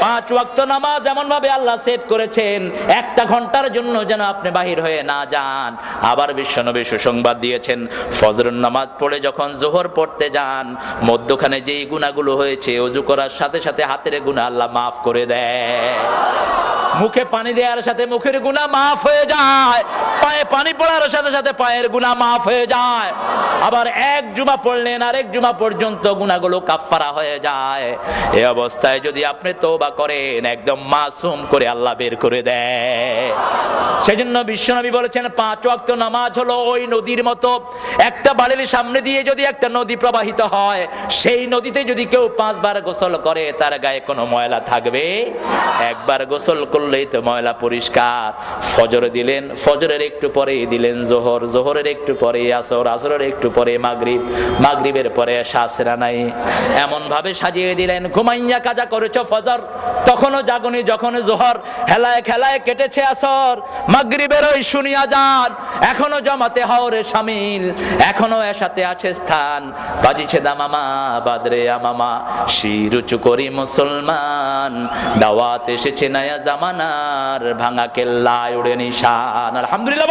5 ওয়াক্ত নামাজ এমন ভাবে আল্লাহ সেট করেছেন, 1 ঘন্টার জন্য যেন আপনি বাহির হয়ে না যান। আবার বিশ্বনবী সুসংবাদ দিয়েছেন, ফজরের নামাজ পড়ে যখন যোহর পড়তে যান, মধ্যখানে যেই গুনাহগুলো হয়েছে ওযু করার সাথে সাথে হাতের গুনাহ আল্লাহ মাফ করে দেয়। মুখে পানি দেওয়ার সাথে মুখের গুনাহ মাফ হয়ে যায়, পায়ে পানি পড়ার সাথে সাথে পায়ের গুনাহ মাফ হয়ে যায়। আবার 1 জুমা পড়লেন আরেক জুমা পর্যন্ত গুনাহগুলো কাফফারা হয়ে যায়। এই অবস্থায় যদি আপনি তওবা করেন, একদম মাসুম করে আল্লাহ বের করে দেয়। সেজন্য বিশ্বনবী বলেছেন 5 ওয়াক্ত নামাজ হলো ওই নদীর মতো। একটা বাড়ির সামনে দিয়ে যদি একটা নদী প্রবাহিত হয়, সেই নদীতে যদি কেউ 5 বার গোসল করে, তার গায়ে কোনো ময়লা থাকবে? একবার গোসল করলেই তো ময়লা পরিষ্কার। ফজর দিলেন, ফজরের একটু পরেই দিলেন যোহর, যোহরের একটু পরে আসর, আসরের একটু পরে মাগরিব, মাগরিবের পরে এশা, সেরা নাই। এমন ভাবে সাজিয়ে দিলেন, ঘুমাইয়া কাজা করেছো ফজর, তখনও জাগনি, যখন যোহর, হেলায় খেলায় কেটেছে আসর, মাগরিবের ওই শুনিয়া যান, এখনো জামাতে হওরে শামিল, এখনো এশাতে আছে স্থান, বাজিছে দামামা বাদরে আমামা, শির উঁচু করি মুসলমান, দাওয়াত এসেছে নয়া জামানার, ভাঙা কেল্লায় উড়ে নিশান। আলহামদুলিল্লাহ।